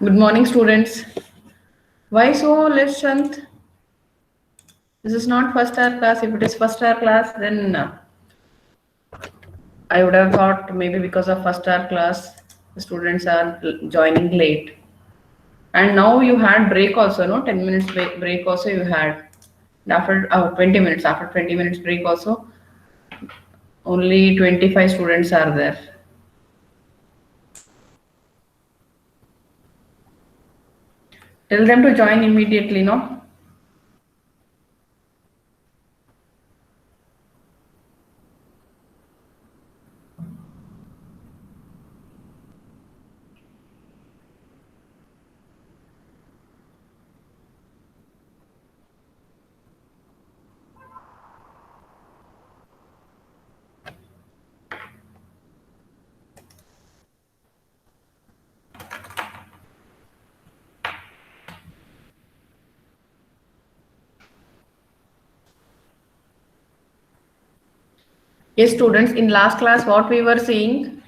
Good morning, students. Why so less strength? This is not first hour class. If it is first hour class, then I would have thought maybe because of first hour class, the students are joining late. And now you had break also, no? 10 minutes break also you had. And after 20 minutes, after 20 minutes break also, only 25 students are there. Tell them to join immediately, no? Yes, students, in last class, what we were seeing.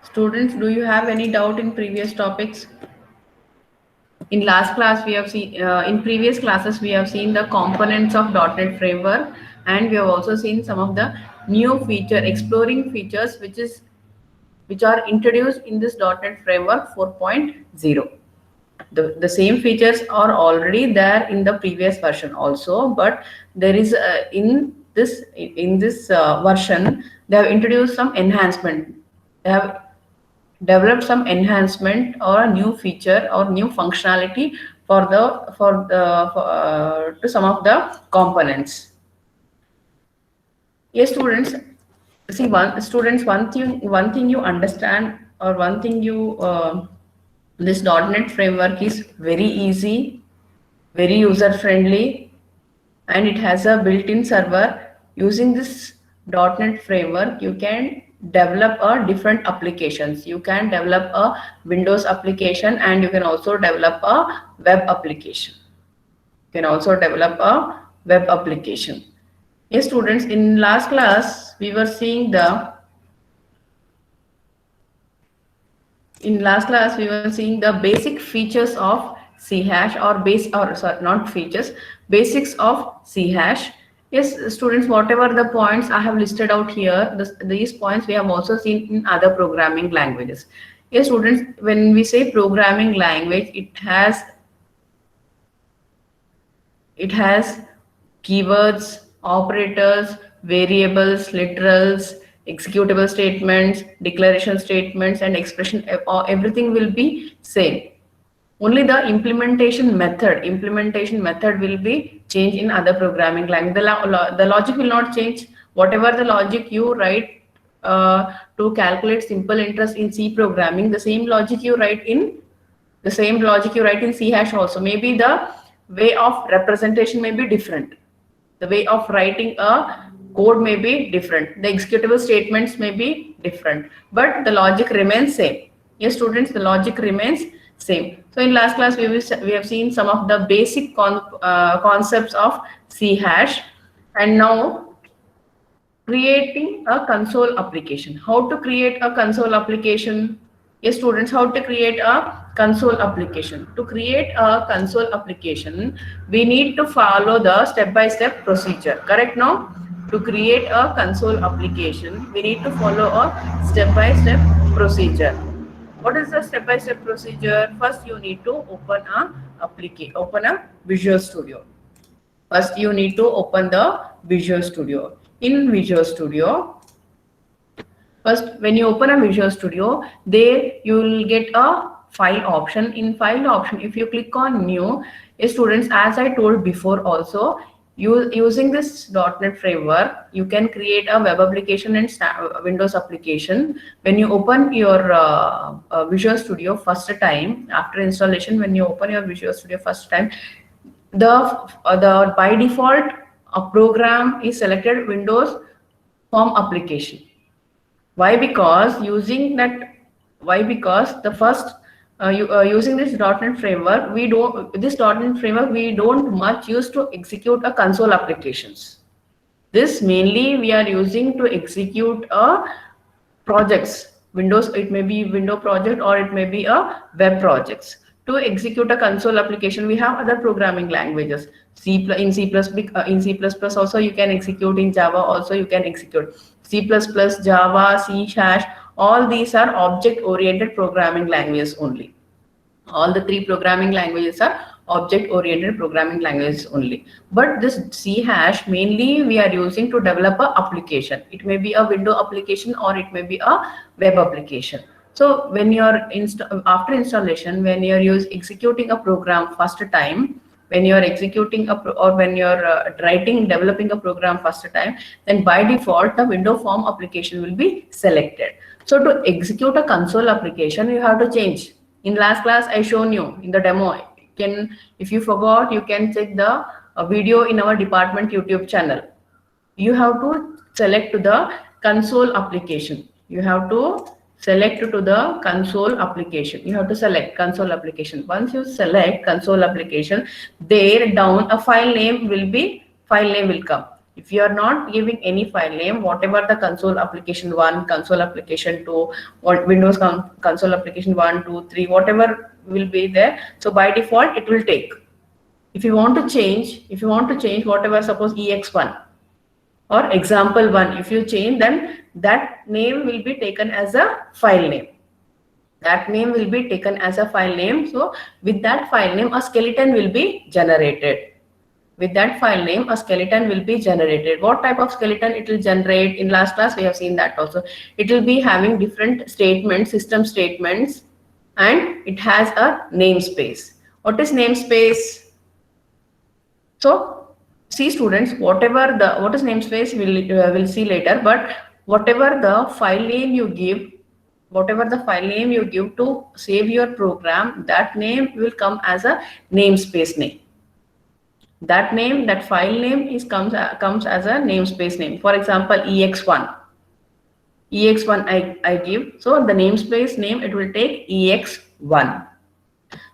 Students, do you have any doubt in previous topics? In last class, we have seen, in previous classes, we have seen the components of .NET Framework, and we have also seen some of the new exploring features, which are introduced in this .NET Framework 4.0. The same features are already there in the previous version also, but there is in this version they have introduced some enhancement. They have develop some enhancement or a new feature or new functionality to some of the components. Yes, students. See, one thing you understand, or one thing you this .NET framework is very easy, very user friendly, and it has a built-in server. Using this .NET framework, you can develop a different applications. You can develop a Windows application, and you can also develop a web application. You can also develop a web application. Yes, students, in last class, we were seeing the basic features of C hash, or not features, basics of C hash. Yes, students, whatever the points I have listed out here, these points we have also seen in other programming languages. Yes, students, when we say programming language, it has keywords, operators, variables, literals, executable statements, declaration statements, and expression. Everything will be same. Only the implementation method will be changed in other programming language. The logic will not change. Whatever the logic you write to calculate simple interest in C programming, the same logic you write in C hash also. Maybe the way of representation may be different. The way of writing a code may be different. The executable statements may be different, but the logic remains same. Yes, students, the logic remains same. So in last class, we have seen some of the basic concepts of C hash, and now creating a console application. How to create a console application? Yes, students, how to create a console application? To create a console application, we need to follow the step-by-step procedure. Correct now? To create a console application, we need to follow a step-by-step procedure. What is the step-by-step procedure? First, you need to open a Visual Studio. First, you need to open the Visual Studio. In Visual Studio, first, when you open a Visual Studio, there you will get a file option. In file option, if you click on new, students, as I told before also, using this .NET framework, you can create a web application and Windows application. When you open your Visual Studio first time, after installation, when you open your Visual Studio first time, the by default a program is selected Windows Form application. Why? Because using that. Why? Because the first using this .NET framework, we don't much use to execute a console applications. This mainly we are using to execute a projects. Windows, it may be window project or it may be a web projects. To execute a console application, we have other programming languages. In C++, in C++ also you can execute, in Java also you can execute. C++, Java, C hash, all these are object-oriented programming languages only. All the three programming languages are object oriented programming languages only, but this C hash mainly we are using to develop a application. It may be a window application or it may be a web application. So when you're after installation, when you're executing a program first time, when you're executing or when you're developing a program first time, then by default the window form application will be selected. So to execute a console application, you have to change. In last class I shown you in the demo. If you forgot, you can check the video in our department YouTube channel. You have to select to the console application. You have to select to the console application. You have to select console application. Once you select console application, there down a file name will come. If you are not giving any file name, whatever the console application 1, console application 2, or Windows console application 1, 2, 3, whatever will be there, so by default it will take. If you want to change whatever, suppose ex1 or example1, if you change, then that name will be taken as a file name. That name will be taken as a file name. So with that file name, a skeleton will be generated. With that file name, a skeleton will be generated. What type of skeleton it will generate? In last class we have seen that also. It will be having different statements, system statements, and it has a namespace. What is namespace? So see students, what is namespace we'll see later, but whatever the file name you give to save your program, that name will come as a namespace name. That file name comes as a namespace name. For example, ex1 I give, so the namespace name it will take ex1.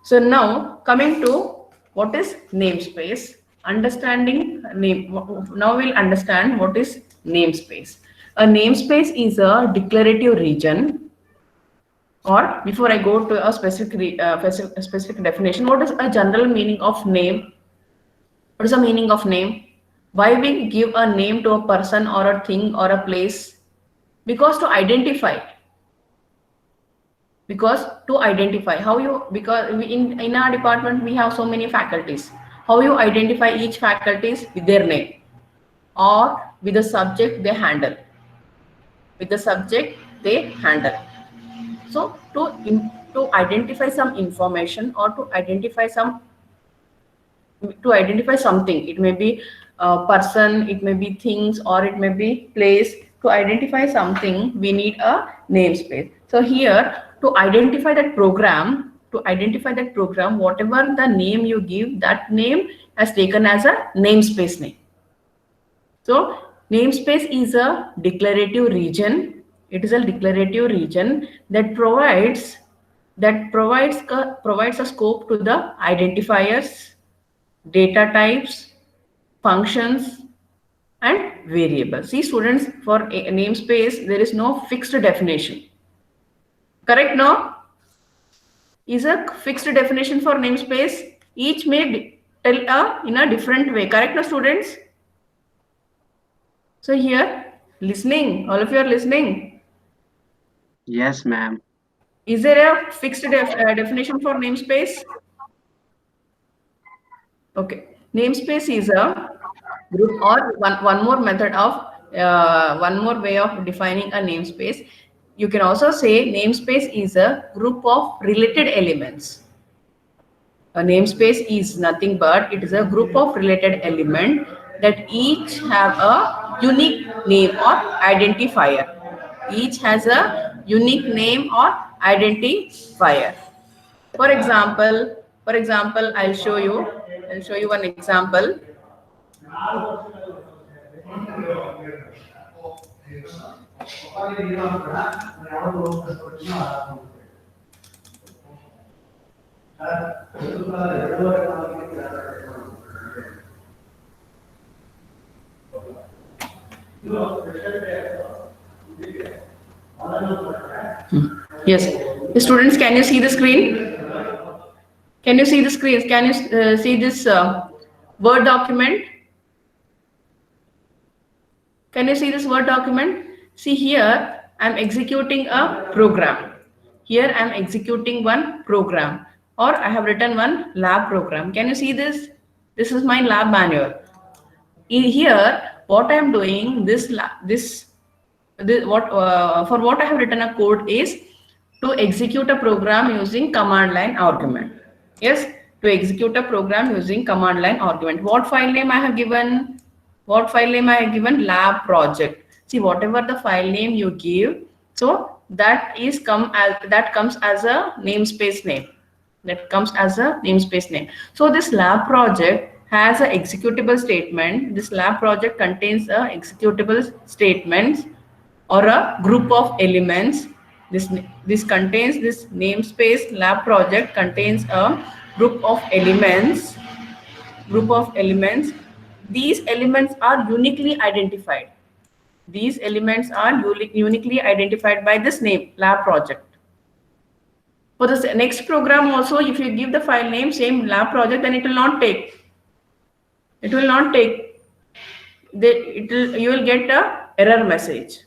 So now coming to what is namespace, understanding name. Now we'll understand what is namespace. A namespace is a declarative region, or before I go to a specific definition, what is a general meaning of name? What is the meaning of name? Why we give a name to a person or a thing or a place? Because to identify. Because in our department we have so many faculties. How you identify each faculties? With their name or with the subject they handle. So to identify some information or to identify something, it may be a person, it may be things, or it may be place. To identify something, we need a namespace. So here, to identify that program, whatever the name you give, that name has taken as a namespace name. So namespace is a declarative region. It is a declarative region that provides a scope to the identifiers, data types, functions, and variables. See students, for a namespace there is no fixed definition. Correct? No? Is a fixed definition for namespace. Each may tell in a different way. Correct, no students? So here, listening, all of you are listening. Yes, ma'am. Is there a fixed definition for namespace? Okay. Namespace is a group, or one more method of one more way of defining a namespace. You can also say namespace is a group of related elements. A namespace is nothing but it is a group of related element that each have a unique name or identifier. Each has a unique name or identifier. For example, I'll show you one example. Yes. Students, can you see the screen? Can you see the screen? Can you see this Word document? Can you see this Word document? See here, I'm executing a program. Here I'm executing one program, or I have written one lab program. Can you see this? This is my lab manual. In here, what I'm doing, this what for what I have written a code is to execute a program using command line argument. Yes, to execute a program using command line argument. What file name I have given? What file name I have given? Lab project. See, whatever the file name you give, so that comes as a namespace name. That comes as a namespace name. So this lab project has a executable statement. This lab project contains a executable statements or a group of elements. This contains this namespace. Lab project contains a group of elements. These elements are uniquely identified. These elements are uniquely identified by this name, lab project. For the next program also, if you give the file name same lab project, then it will not take. It will not take. You will get a error message.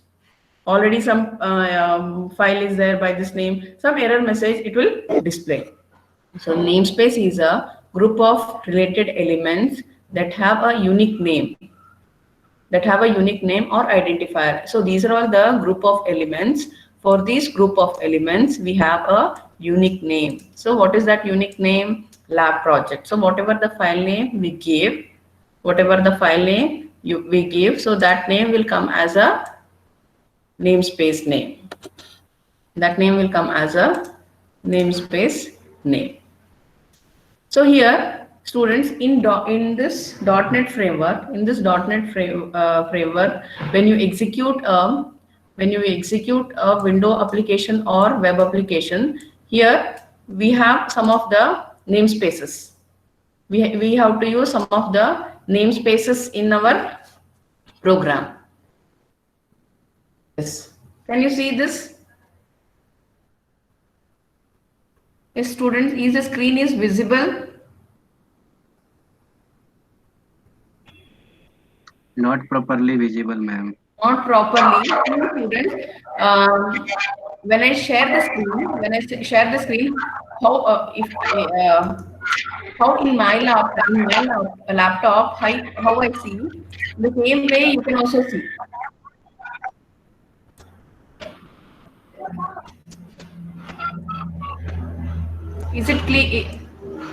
Already some file is there by this name. Some error message it will display. So namespace is a group of related elements that have a unique name. Or identifier. So these are all the group of elements. For this group of elements, we have a unique name. So what is that unique name? Lab project. So whatever the file name we give, so that name will come as a namespace name. That name will come as a namespace name. So here, students, in this .NET framework, framework, when you execute a window application or web application, here we have some of the namespaces. We have to use some of the namespaces in our program. Yes. Can you see this? Yes, students, is the screen is visible? Not properly visible, ma'am. Not properly. Students, when I share the screen, how in my laptop, how I see, the same way you can also see. Is it clear?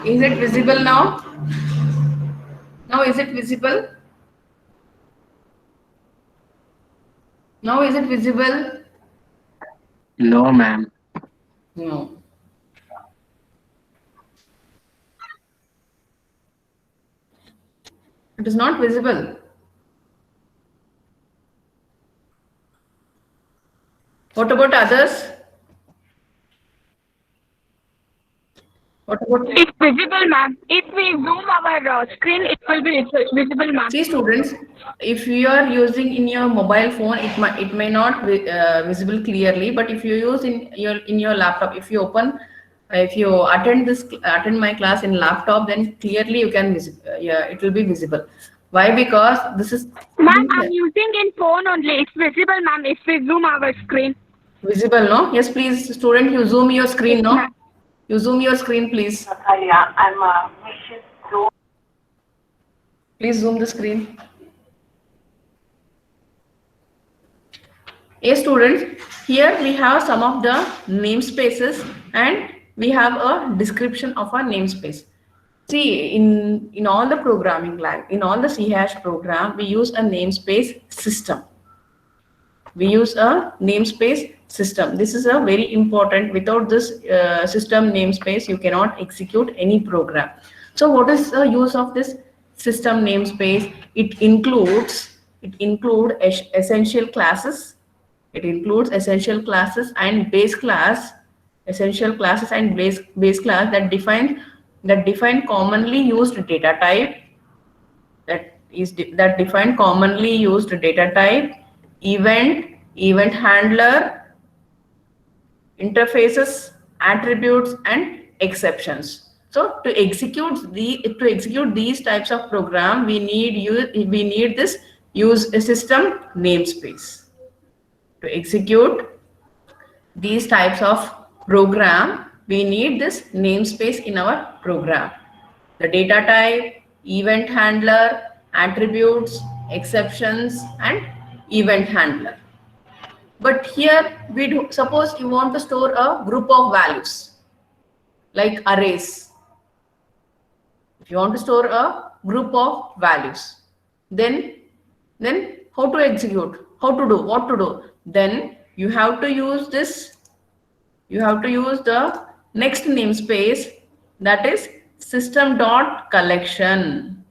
Is it visible now? Now is it visible? Now is it visible? No, ma'am. No. It is not visible. What about others? What about? It's visible, ma'am. If we zoom our screen, it will be visible, ma'am. See, students, if you are using in your mobile phone, it may not be visible clearly. But if you use in your laptop, if you attend my class in laptop, then clearly you can it will be visible. Why? Because this is. Ma'am, I'm using in phone only. It's visible, ma'am. If we zoom our screen. Visible, no? Yes, please, student, you zoom your screen, no? You zoom your screen, please. Yeah, I'm Please zoom the screen. Yes, students, here we have some of the namespaces and we have a description of our namespace. See, in all the programming language, in all the C# program, we use a namespace system. This is a very important. Without this system namespace, you cannot execute any program. So what is the use of this system namespace? It includes essential classes. It includes essential classes and base class. Essential classes and base class that define commonly used data type. that define commonly used data type, event handler, interfaces, attributes, and exceptions. So to execute these types of program, we need this use a system namespace. To execute these types of program, we need this namespace in our program. The data type, event handler, attributes, exceptions, and event handler. But here we do, suppose you want to store a group of values like arrays. If you want to store a group of values, then how to execute, how to do, what to do? Then you have to use this, you have to use the next namespace, that is system.collection.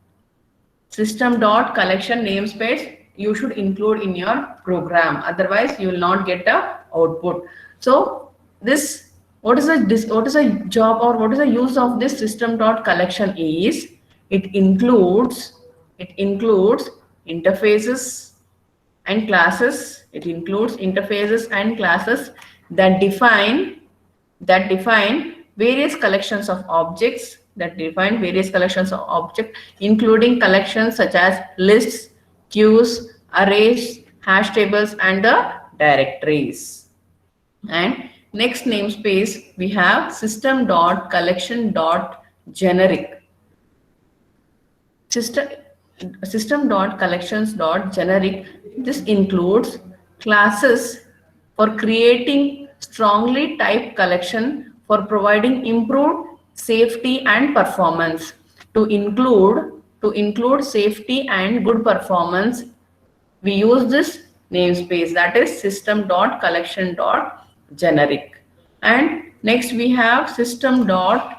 System.collection namespace you should include in your program, otherwise you will not get a output. So this, what is a job or what is the use of this system.collection is, it includes interfaces and classes. It includes interfaces and classes that define various collections of objects, including collections such as lists, queues, arrays, hash tables, and the directories. And next namespace we have system.collection.generic. System.collections.generic. This includes classes for creating strongly typed collection for providing improved safety and performance. To include safety and good performance, we use this namespace, that is system.collection.generic. And next we have system.data.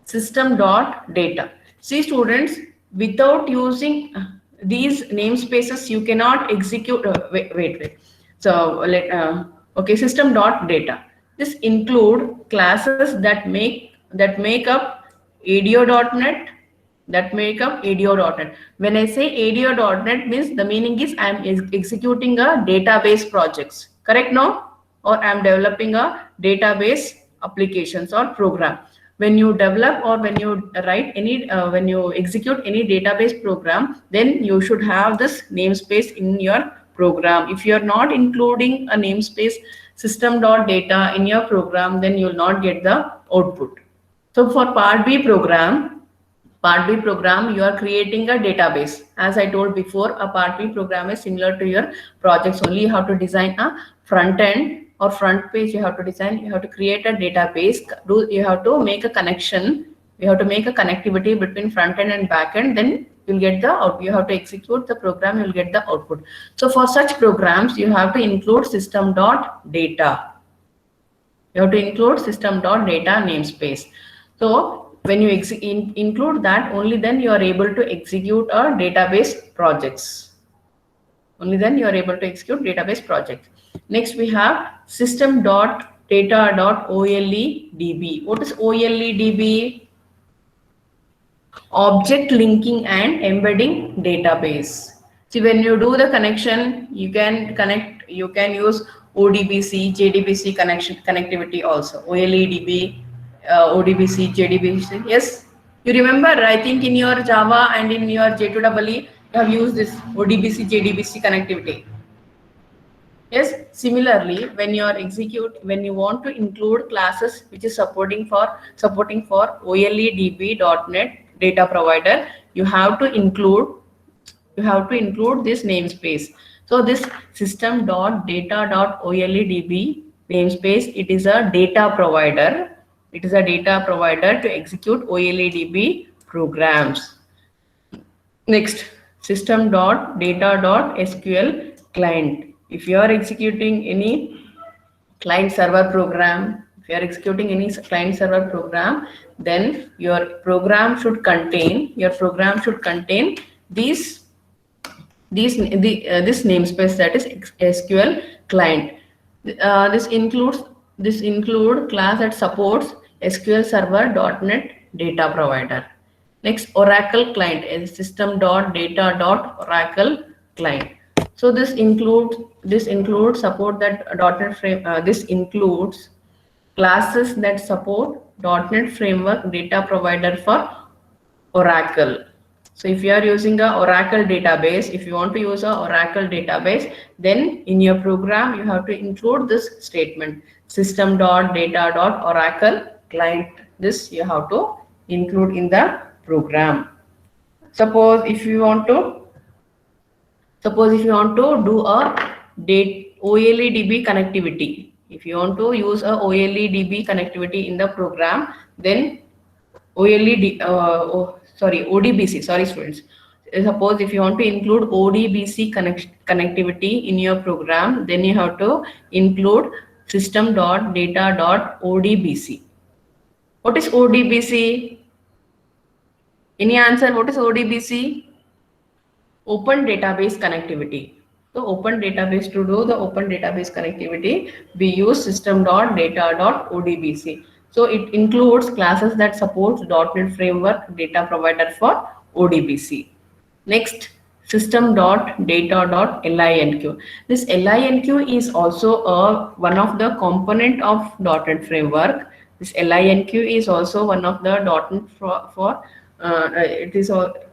System.data. See students, without using these namespaces you cannot execute. Wait. So okay, system.data. This include classes that make up ADO.NET. When I say ADO.NET means the meaning is I am executing a database projects. Correct? No? Or I am developing a database applications or program. When you develop or when you write any, when you execute any database program, then you should have this namespace in your program. If you are not including a namespace system.data in your program, then you will not get the output. So for Part B program, you are creating a database. As I told before, a Part B program is similar to your projects. Only you have to design a front end or front page. You have to design, you have to create a database. You have to make a connection. You have to make a connectivity between front end and back end. Then you'll get the output. You have to execute the program. You'll get the output. So for such programs, you have to include system.data. You have to include system.data namespace. So when you include that, only then you are able to execute a database projects. Only then you are able to execute database projects. Next we have system.data.OLEDB. What is OLEDB? Object linking and embedding database. See, when you do the connection, you can use ODBC, JDBC connectivity also. OLEDB, ODBC, JDBC. Yes, you remember, I think in your Java and in your J2EE, you have used this ODBC, JDBC connectivity. Yes, similarly, when you want to include classes which is supporting for OLEDB.NET data provider, you have to include this namespace. So this system.data.OLEDB namespace, it is a data provider. It is a data provider to execute OLEDB programs. Next, system.data.SQL client. If you are executing any client server program, then your program should contain this namespace, that is SQL client. This include class that supports SQL Server .NET data provider. Next, Oracle client is system.data.oracle client. So this includes support that .NET frame. This includes classes that support .NET Framework data provider for Oracle. So if you are using a Oracle database, if you want to use a Oracle database, then in your program you have to include this statement, system.data.oracle client. This you have to include in the program. Suppose if you want to do a OLEDB connectivity, if you want to use a OLEDB connectivity in the program, then ODBC, sorry students. Suppose if you want to include ODBC connectivity in your program, then you have to include system.data.odbc. What is ODBC? Any answer? What is ODBC? Open database connectivity. So open database, to do the open database connectivity, we use system.data.odbc. So it includes classes that supports .NET Framework data provider for ODBC. Next, system.data.linq. This linq is also one of the component of .NET Framework. This linq is also one of the .NET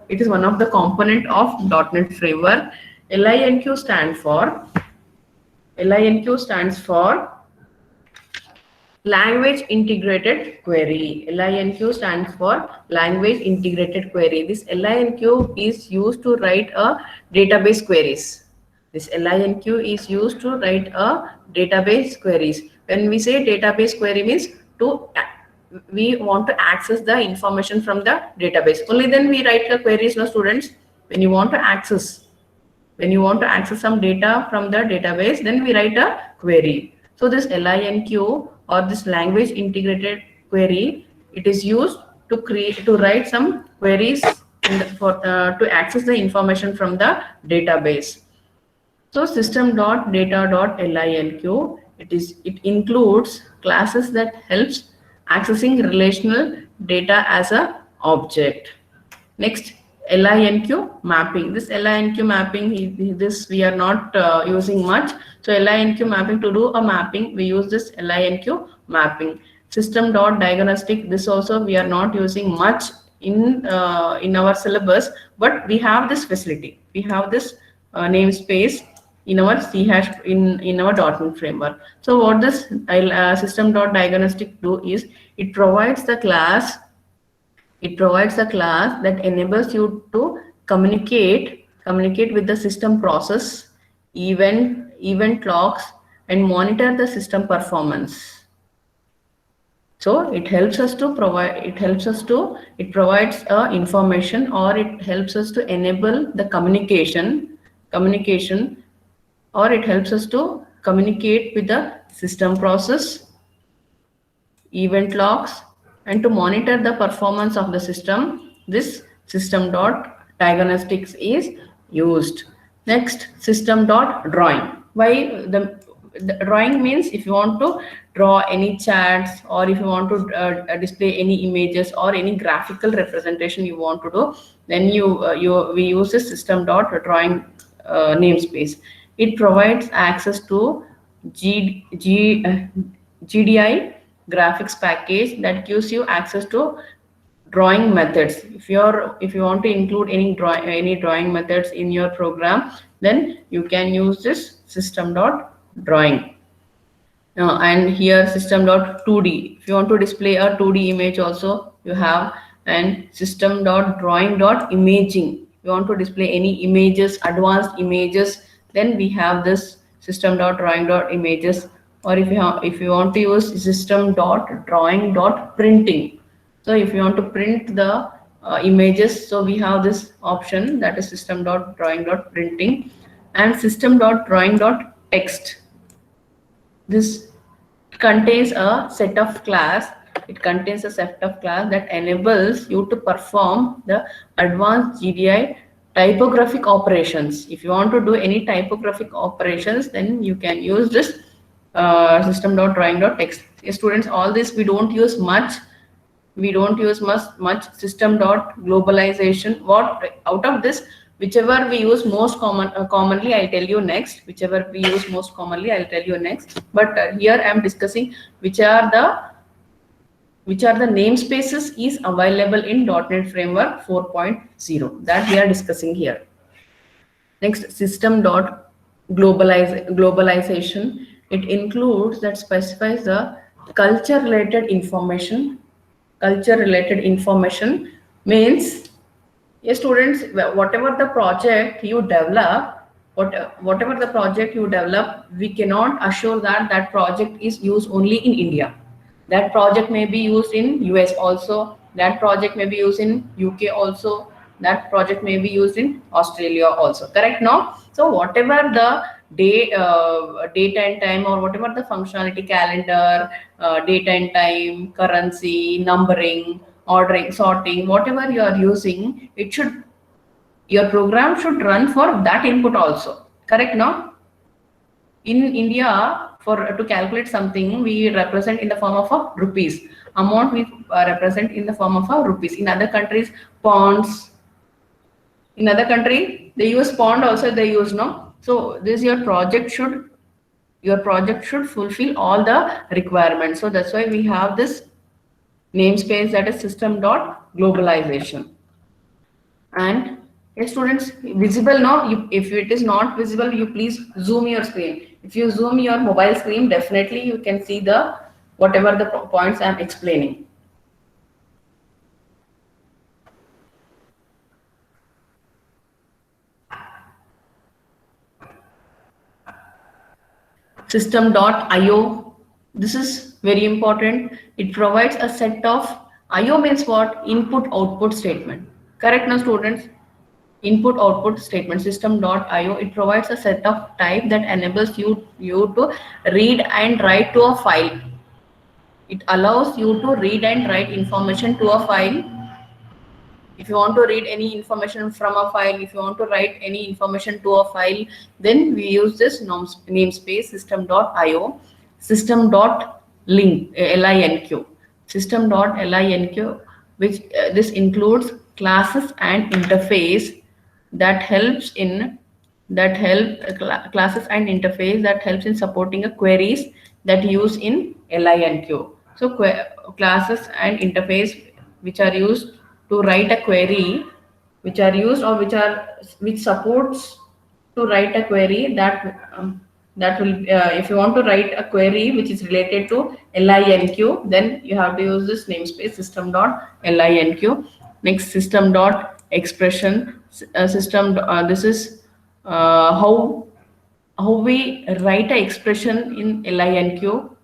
it is one of the component of .NET Framework. linq stands for language integrated query. linq stands for language integrated query. This linq is used to write a database queries. This linq is used to write a database queries. When we say database query, means we want to access the information from the database. Only then we write the queries, no students. When you want to access some data from the database, then we write a query. So this linq or this language integrated query, it is used to write some queries to access the information from the database. So system.data.linq, it includes classes that helps accessing relational data as a object. Next, linq mapping. This linq mapping, this we are not using much. So linq mapping, to do a mapping, we use this linq mapping. System.diagnostic, this also we are not using much in our syllabus, but we have this facility. We have this namespace in our C# in our .NET Framework. So what this system.diagnostic do is, it provides the class that enables you to communicate with the system process, event logs, and monitor the system performance. So it helps us to it provides information, or it helps us to enable the communication, or it helps us to communicate with the system process, event logs, and to monitor the performance of the system. This system.diagnostics is used. Next, system.drawing. Why the drawing means, if you want to draw any charts, or if you want to display any images or any graphical representation you want to do, then we use the system.drawing namespace. It provides access to GDI graphics package that gives you access to drawing methods. If you want to include any drawing methods in your program, then you can use this system.drawing. And here system.2D. If you want to display a 2D image also you have, and system.drawing.imaging. If you want to display any images, advanced images, then we have this system.drawing.images. Or if you want to use system.drawing.printing. So if you want to print the images, so we have this option, that is system.drawing.printing. And system.drawing.text. This contains a set of class. It contains a set of class that enables you to perform the advanced GDI typographic operations. If you want to do any typographic operations, then you can use this system.drawing.text. Students, all this we don't use much we don't use much system dot globalization. What out of this, whichever we use most commonly, I'll tell you next. Whichever we use most commonly, I'll tell you next. But here I'm discussing which are the namespaces is available in .NET Framework 4.0 that we are discussing here. Next, system dot globalization. It includes that specifies the culture related information. Culture related information means, yes, students, whatever the project you develop, whatever the project you develop, we cannot assure that that project is used only in India. That project may be used in US also. That project may be used in UK also. That project may be used in Australia also. Correct? No. So whatever the date and time, or whatever the functionality, calendar, date and time, currency, numbering, ordering, sorting, whatever you are using, your program should run for that input also. Correct? No. In India, to calculate something, we represent in the form of a rupees. Amount we represent in the form of a rupees. In other countries, pounds. In other country, they use pound also. They use no. So this your project should fulfill all the requirements. So that's why we have this namespace, that is system dot globalization. And yes, students, visible now. If it is not visible, you please zoom your screen. If you zoom your mobile screen, definitely you can see the whatever the points I am explaining. System.io. This is very important. It provides a set of IO means what? Input output statement. Correct now, students? Input output statement. System.io. It provides a set of type that enables you to read and write to a file. It allows you to read and write information to a file. If you want to read any information from a file, if you want to write any information to a file, then we use this namespace system.io. System.link, LINQ. System.linq, which this includes classes and interface that helps in classes and interface that helps in supporting a queries that use in LINQ. So classes and interface which are used to write a query, which supports to write a query that will if you want to write a query which is related to LINQ, then you have to use this namespace system.linq. Next, system.expression. This is how we write an expression in LINQ.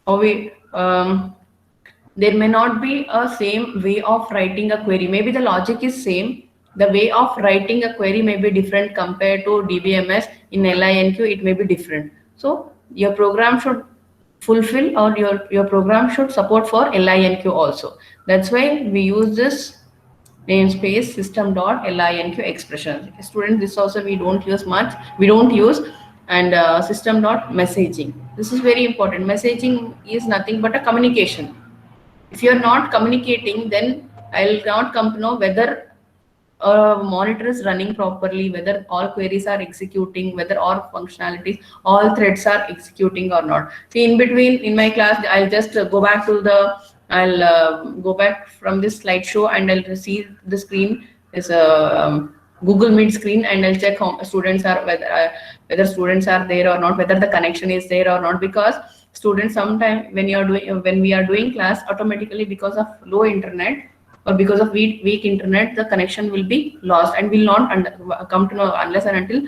How we there may not be a same way of writing a query. Maybe the logic is same. The way of writing a query may be different compared to DBMS. In LINQ, it may be different. So your program should fulfill, or your program should support for LINQ also. That's why we use this namespace system.linq expression. Students, this also we don't use much. We don't use. And system.messaging. This is very important. Messaging is nothing but a communication. If you are not communicating, then I'll not come to know whether a monitor is running properly, whether all queries are executing, whether all functionalities, all threads are executing or not. See, in between, in my class, I'll just go back from this slideshow, and I'll see the screen is a Google Meet screen, and I'll check how students are, whether students are there or not, whether the connection is there or not, because students sometimes when we are doing class, automatically because of low internet or because of weak internet, the connection will be lost and will not come to know unless and until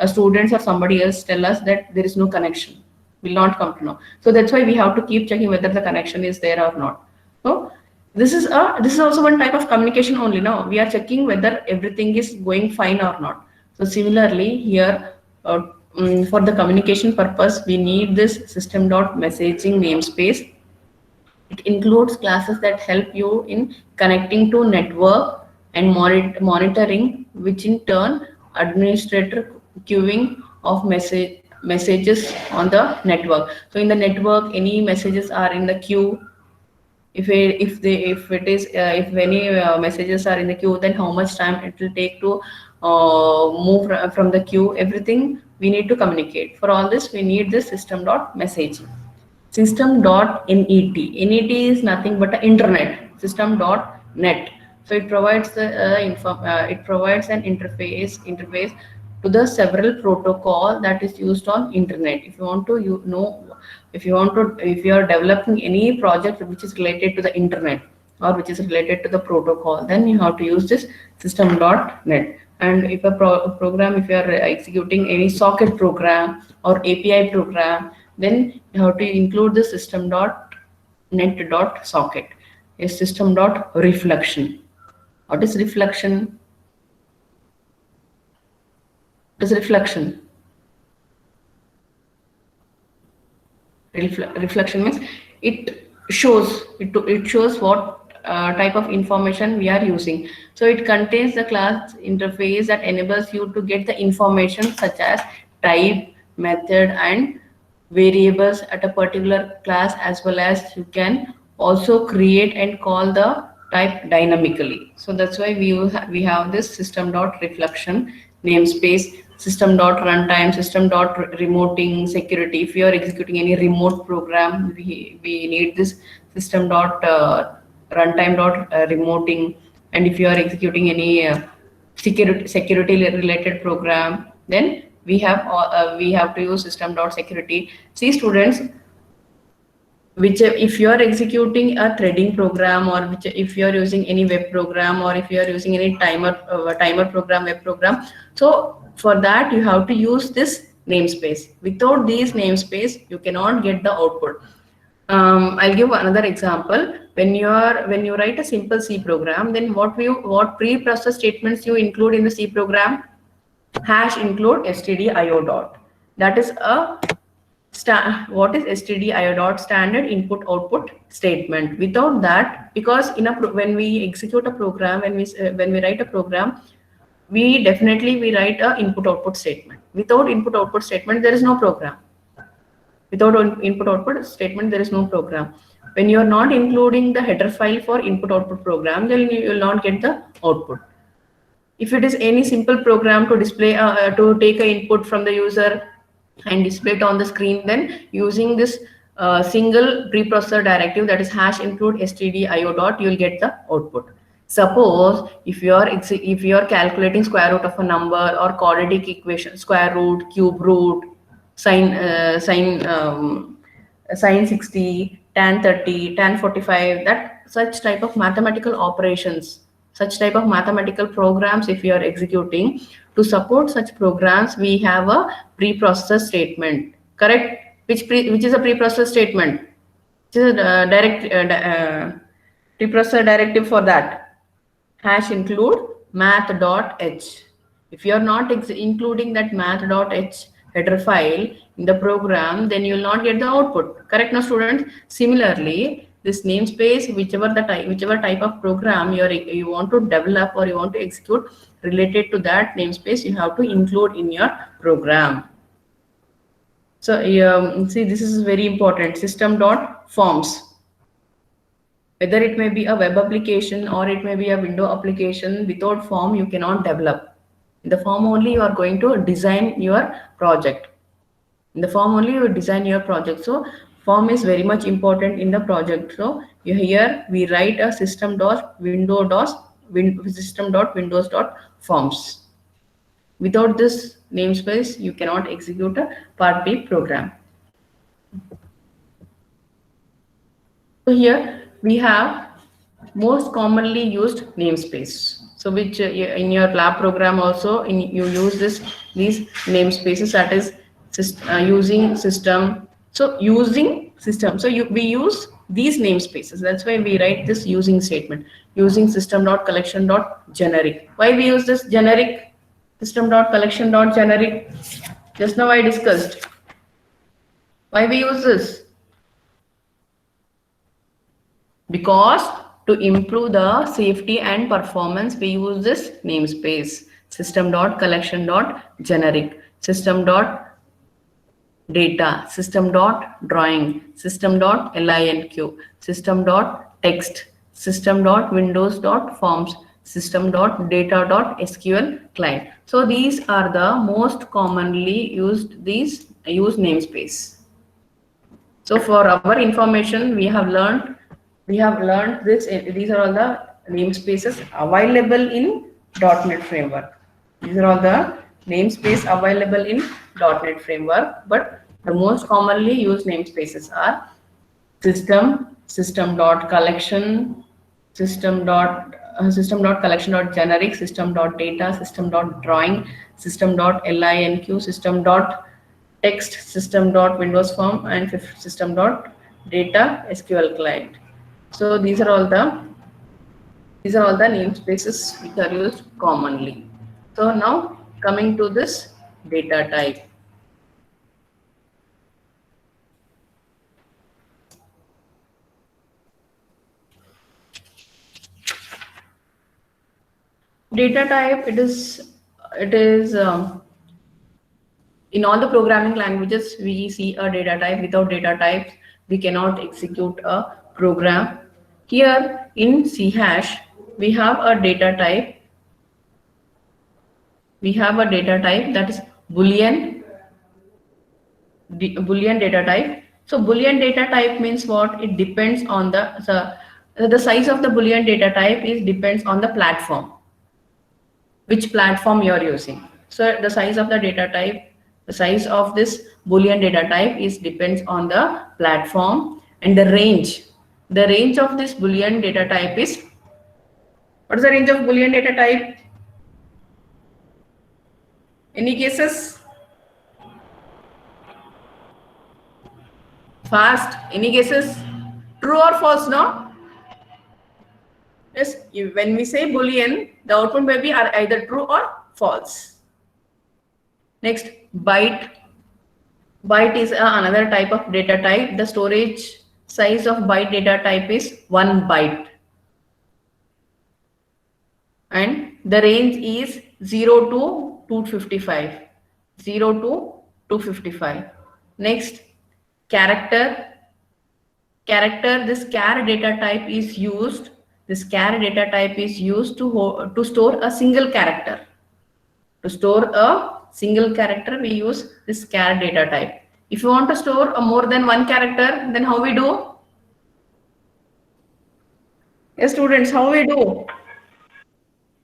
students or somebody else tell us that there is no connection. Will not come to know. So that's why we have to keep checking whether the connection is there or not. So this is also one type of communication only. Now we are checking whether everything is going fine or not. So similarly here, for the communication purpose, we need this system.messaging namespace. It includes classes that help you in connecting to network and monitoring, which in turn administrator queuing of messages on the network. So in the network, any messages are in the queue. if any messages are in the queue, then how much time it will take to move from the queue. Everything we need to communicate. For all this, we need this system.messaging. System.net. Net is nothing but internet. System.net. So it provides it provides an interface to the several protocol that is used on internet. If you want to if you are developing any project which is related to the internet or which is related to the protocol, then you have to use this system.net. And if if you are executing any socket program or API program, then you have to include the system.net.socket. A system.reflection. What is reflection? What is reflection? Reflection means it shows what type of information we are using. So it contains the class interface that enables you to get the information such as type, method, and variables at a particular class, as well as you can also create and call the type dynamically. So that's why we have this system.reflection namespace, system.runtime, system.remoting security. If you are executing any remote program, we need this system.runtime.remoting. And if you are executing any security related program, then we have to use system.security. See students, if you are executing a threading program, or if you are using any web program, or if you are using any timer program, web program, so for that you have to use this namespace. Without these namespace, you cannot get the output. I'll give another example. When you write a simple C program, then what pre-process statements you include in the C program? Hash include stdio dot. That is what is stdio dot? Standard input output statement. Without that, because when we execute a program, when we write a program, we write a input output statement. Without input output statement, there is no program. Without input output statement, there is no program. When you are not including the header file for input output program, then you will not get the output. If it is any simple program to display to take an input from the user and display it on the screen, then using this single preprocessor directive, that is hash include stdio dot, you will get the output. Suppose if you are calculating square root of a number or quadratic equation, square root, cube root, sine 60, tan 30, tan 45, that such type of mathematical operations, such type of mathematical programs, if you are executing, to support such programs, we have a preprocessor statement. Correct? Which is a preprocessor statement? Which is a preprocessor directive for that? Hash include math.h. If you are not including that math.h header file in the program, then you will not get the output. Correct now, students? Similarly, this namespace, whichever type of program you want to develop or you want to execute related to that namespace, you have to include in your program. So see, this is very important. System.forms. Whether it may be a web application or it may be a window application, without form you cannot develop. In the form only you are going to design your project. In the form only you design your project. So form is very much important in the project. So here we write a system.windows.forms. Without this namespace, you cannot execute a Part B program. So here we have most commonly used namespace. So which in your lab program also you use these namespaces, that is using system. So using system. So we use these namespaces. That's why we write this using statement. Using system.collection.generic. Why we use this generic? System.collection.generic. Just now I discussed. Why we use this? Because to improve the safety and performance, we use this namespace. System.collection.generic. System.data, system.drawing, system.linq, system.text, text, system.windows.forms, system.data.sql client. So these are the most commonly used namespace. So for our information, we have learned this. These are all the namespaces available in .NET Framework. These are all the namespace available in .NET Framework. But the most commonly used namespaces are system.collection, system.collection.generic, system.data, system.drawing, system.linq, system.text, system.windowsform, and system.data SQL client. So these are all the namespaces which are used commonly. So now coming to this data type. Data type, it is in all the programming languages we see a data type. Without data types we cannot execute a program. Here in C#, we have a data type. We have a data type that is Boolean data type. So Boolean data type means what? It depends on the size of the Boolean data type depends on the platform, which platform you are using. So the size of the data type, the size of this Boolean data type depends on the platform, and the range. The range of this Boolean data type is, what is the range of Boolean data type? Any guesses? Fast. Any guesses? True or false? No? Yes. When we say Boolean, the output may be either true or false. Next, byte. Byte is another type of data type. The storage size of byte data type is 1 byte. And the range is 0 to 255. 0 to 255. Next, character. This char data type is used. This char data type is used to store a single character. To store a single character, we use this char data type. If you want to store a more than one character, then how we do? Yes, students, how we do?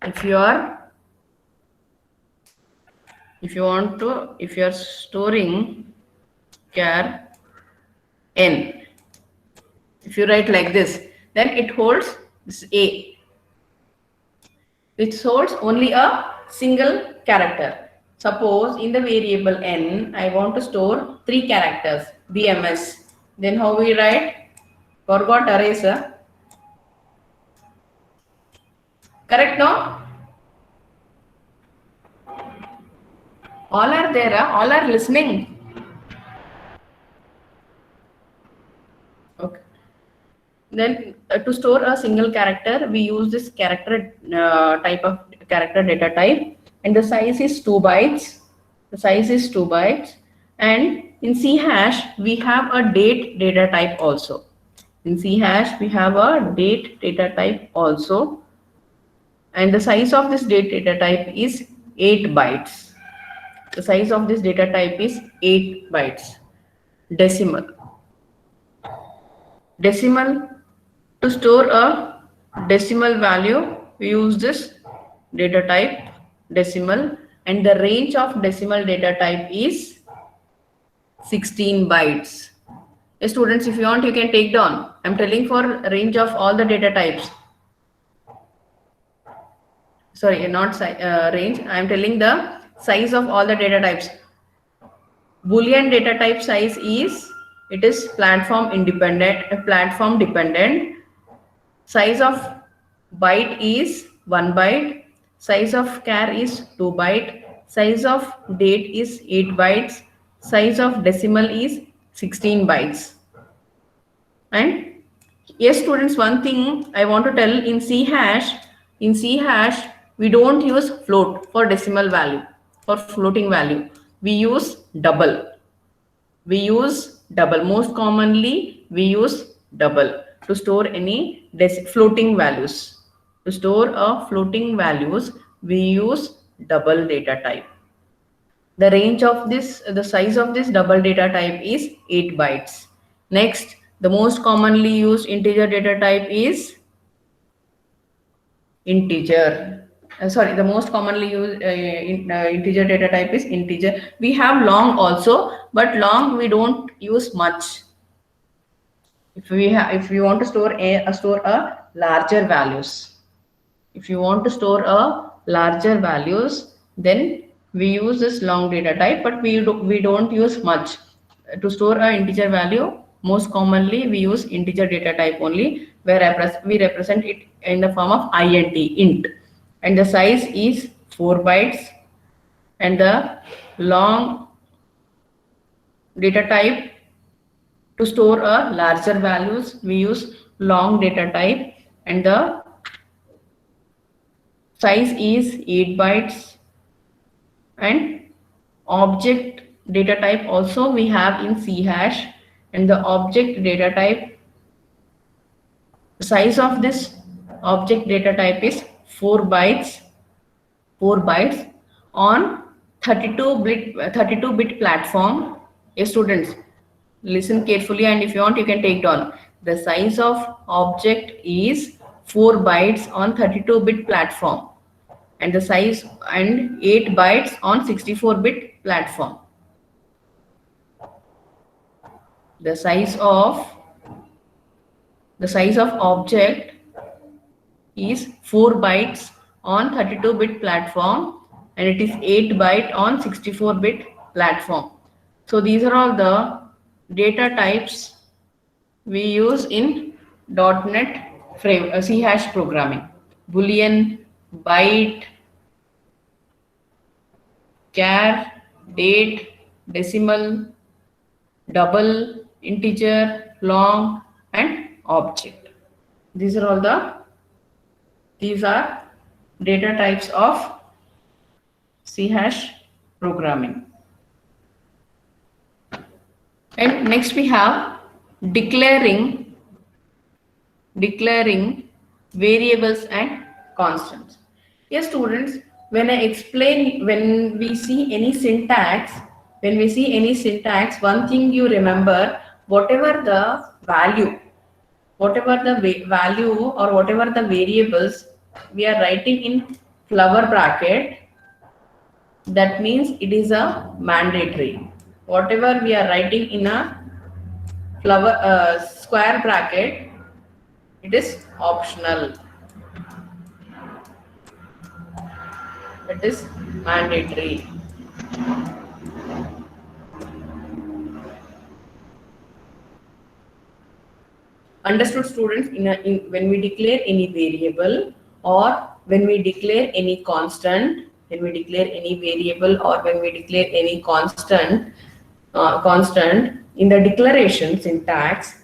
If you are storing char n, if you write like this, then it holds this a, which holds only a single character. Suppose in the variable n, I want to store 3 characters, BMS. Then how we write? Forgot eraser. Correct, no? All are there, all are listening. Okay. Then to store a single character, we use this character type of character data type, and the size is 2 bytes. The size is 2 bytes. And in C#, we have a date data type also. In C#, we have a date data type also. And the size of this date data type is 8 bytes. The size of this data type is 8 bytes. Decimal. To store a decimal value, we use this data type decimal, and the range of decimal data type is 16 bytes. Yes, students, if you want, you can take down. I'm telling for range of all the data types. Sorry, not range. I'm telling the size of all the data types. Boolean data type size is platform dependent. Size of byte is 1 byte. Size of char is 2 byte. Size of date is 8 bytes. Size of decimal is 16 bytes. And yes, students, one thing I want to tell, in C#, we don't use float for decimal value, for floating value. We use double. Most commonly, we use double. to store any floating values. To store a floating values, we use double data type. The range of this, the size of this double data type is 8 bytes. Next, the most commonly used integer data type is integer. The most commonly used integer data type is integer. We have long also, but long we don't use much. If we want to store a larger values, if you want to store a larger values, then we use this long data type, but we don't use much. To store a integer value, most commonly we use integer data type only, where we represent it in the form of int, and the size is 4 bytes, and the long data type, to store a larger values, we use long data type, and the size is 8 bytes. And object data type also we have in C hash, and the object data type, the size of this object data type is 4 bytes on 32-bit platform. Students, listen carefully, and if you want you can take down. The size of object is 4 bytes on 32-bit platform, and the size and 8 bytes on 64-bit platform. The size of object is 4 bytes on 32-bit platform, and it is 8 byte on 64-bit platform. So these are all the data types we use in .NET C hash programming: Boolean, byte, char, date, decimal, double, integer, long, and object. These are data types of C hash programming. And next we have declaring variables and constants. Yes, students, when we see any syntax, one thing you remember, whatever the value or whatever the variables we are writing in flower bracket, that means it is a mandatory. Whatever we are writing in a square bracket, it is optional. It is mandatory. Understood, students? When we declare any variable, or when we declare any constant, when we declare any variable, or when we declare any constant, in the declaration syntax,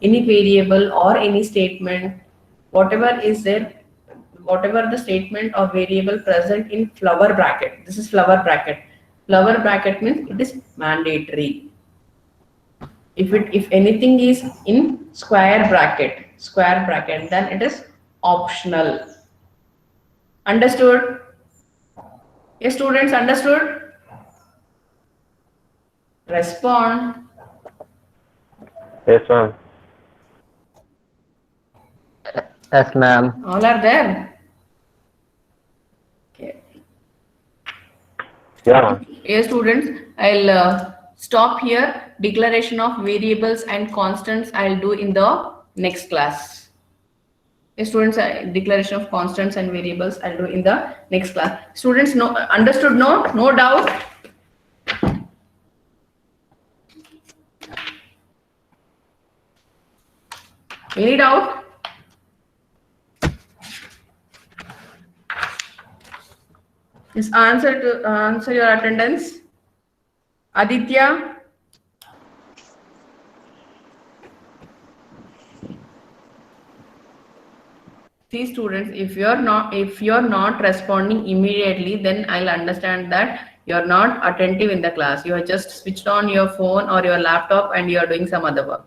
any variable or any statement, whatever is there, whatever the statement or variable present in flower bracket, this is flower bracket. Flower bracket means it is mandatory. If anything is in square bracket, then it is optional. Understood? Yes, students, understood? Respond. Yes, ma'am. Yes, ma'am. All are there? Okay. Yeah, ma'am. Yes, students, I'll stop here. Declaration of variables and constants I'll do in the next class. Yes, students, declaration of constants and variables I'll do in the next class. Students, no, understood? No doubt? Any doubt? Just answer your attendance. Aditya. See, students, if you're not responding immediately, then I'll understand that you're not attentive in the class. You are just switched on your phone or your laptop and you are doing some other work.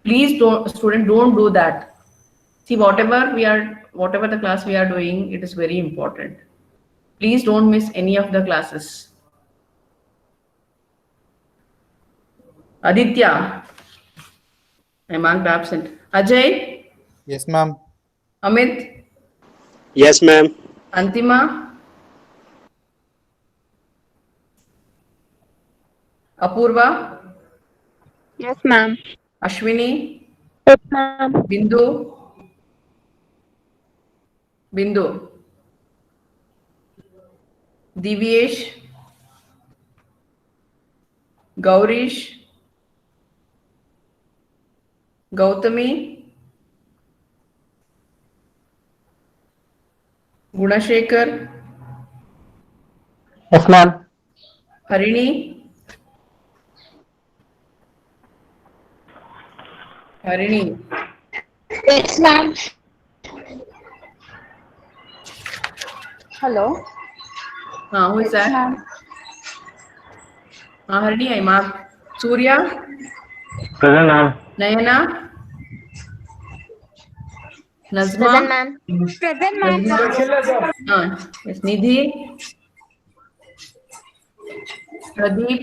Please don't, student, don't do that. See, whatever the class we are doing, it is very important. Please don't miss any of the classes. Aditya, I marked absent. Ajay, Yes, ma'am. Amit, Yes, ma'am. Antima, Apurva, Yes, ma'am. Ashwini, Yes, ma'am. Bindu, Bindu, Divyesh, Gaurish, Gautami, Gunashekar, Yes, ma'am. Harini, Harini, Yes, ma'am. Hello. who is that? Ma'am. Harini, I marked. Surya, Present, ma'am. Nayana, Present, Nazma, ma'am. Present, ma'am. yes, Nidhi, Pradeep,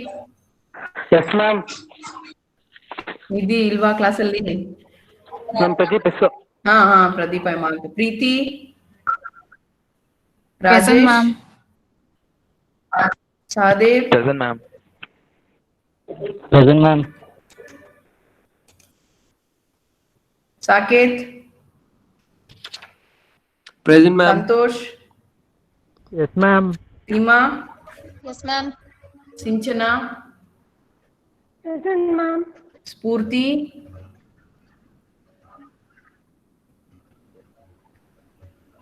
Yes, ma'am. Nidhi Ilva class ಅಲ್ಲಿ Ma'am, Pradeep is so. Pradeep I marked. Preeti, Present, Rajesh, ma'am. Sadev, Present, ma'am. Present, ma'am. Saket, Present, ma'am. Santosh, Yes, ma'am. Seema, Yes, ma'am. Sinchana, Present, ma'am. Spurti,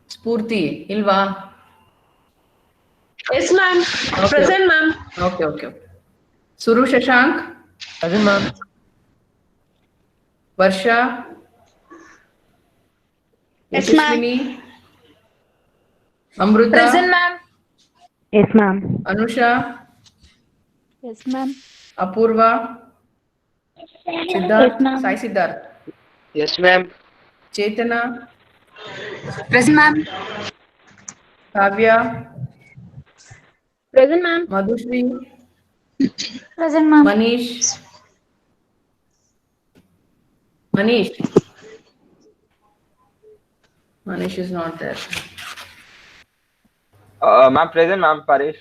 Spurti, Ilva. Yes, ma'am. Okay. Present, ma'am. Okay. Suru Shashank, Present, ma'am. Varsha, Yes, ma'am. Yashaswini, Amruta, Present, ma'am. Yes, ma'am. Anusha, Yes, ma'am. Apurva, Siddharth, Yes, ma'am. Sai Siddharth, Yes, ma'am. Chetana, Present, ma'am. Kavya, Present, ma'am. Madhushri, Present, ma'am. Manish, Manish is not there. Ma'am, present, ma'am. Parish.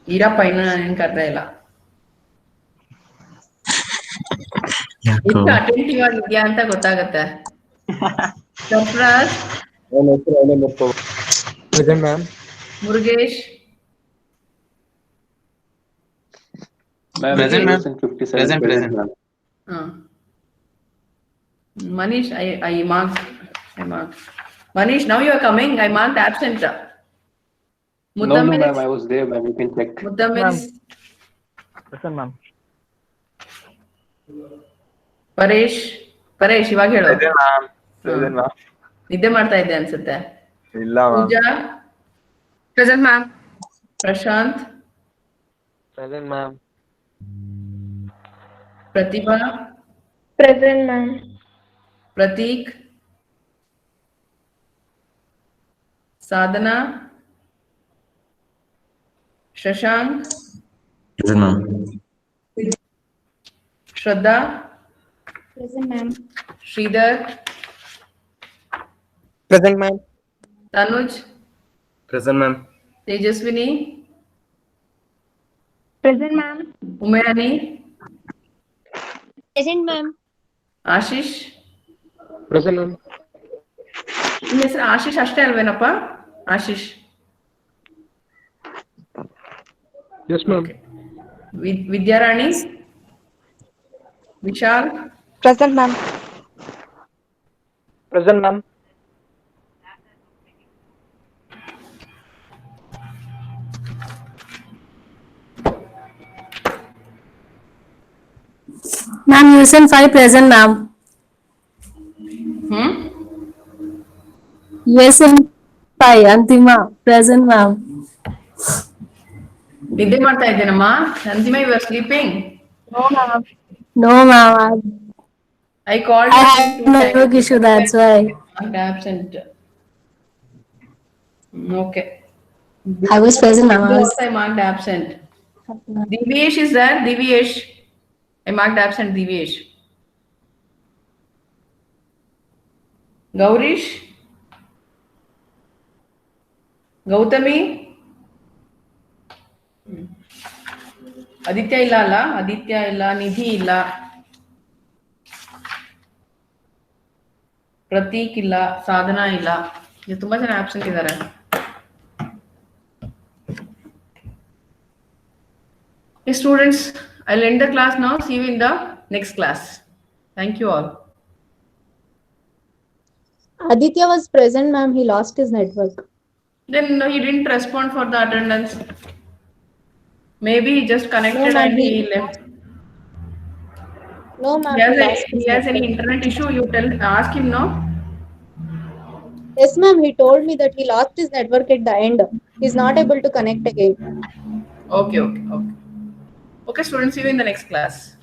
Irappa ಇನ್ನು ನಾನು ಕರ್ದೇ ಇಲ್ಲ ಎಷ್ಟು attentive ಆಗಿದ್ಯಾ ಅಂತ ಗೊತ್ತಾಗತ್ತೆ Sarfaraz Present, ma'am. Murugesh Present, ma'am. Present, ma'am. ಹ Manish, I marked. Manish, now you are coming. I marked absent. No, Mudammil ma'am. I was there, ma'am. You can check. Mudammil, Present, ma'am. Paresh ಇವಾಗ ಹೇಳು Present, ma'am. Present, ma'am. ನಿದ್ದೆ ಮಾಡ್ತಾ ಇದ್ದೆ ಅನ್ಸುತ್ತೆ ಇಲ್ಲ, ma'am. ಪೂಜಾ Present, ma'am. Prashant Present, ma'am. ಪ್ರತಿಭಾ Present, ma'am. Prateek ಸಾಧನಾ Shashank Present, ma'am. ಶ್ರದ್ಧಾ Present, ma'am. Sridhar Present, ma'am. Tanuj Present, ma'am. Tejaswini Present, ma'am. ಉಮೇರಾನಿ Present, ma'am. Ashish Present, ma'am. ನಿಮ್ಮ ಹೆಸರು ಆಶೀಶ್ ಅಷ್ಟೇ ಅಲ್ವೇನಪ್ಪ Ashish Yes, ma'am. Vidyarani Vishal Present, ma'am. Present, ma'am. Ma'am, USN 5 present, ma'am. USN 5 Antima present, ma'am. ನಿದ್ದೆ ಮಾಡ್ತಾ ಇದ್ದೇನಮ್ಮ ಅಂತಿಮ you are sleeping No, ma'am. No, ma'am. I called I you had two times. network issue, that's why. Marked absent. Okay. I was present, ma'am. I was. Also, I marked absent. Divyesh is there? Divyesh. I marked absent Divyesh. Gaurish? Gautami? Aditya ಇಲ್ಲ ಅಲ್ಲ ಆದಿತ್ಯ ಇಲ್ಲ ನಿಧಿ ಇಲ್ಲ ಪ್ರತೀಕ್ ಇಲ್ಲ ಸಾಧನಾ ಇಲ್ಲ ಇದು ತುಂಬಾ ಜನ absent ಇದ್ದಾರೆ students I'll end the class now. See you in the next class. Thank you all. Aditya was present, ma'am. He lost his network. Then he didn't respond for the attendance. Maybe he just connected No, ma'am, and he he- left. No, ma'am. He has any internet issue, you ask him, no? Yes, ma'am. He told me that he lost his network at the end. He's not able to connect again. Okay, students, see you in the next class.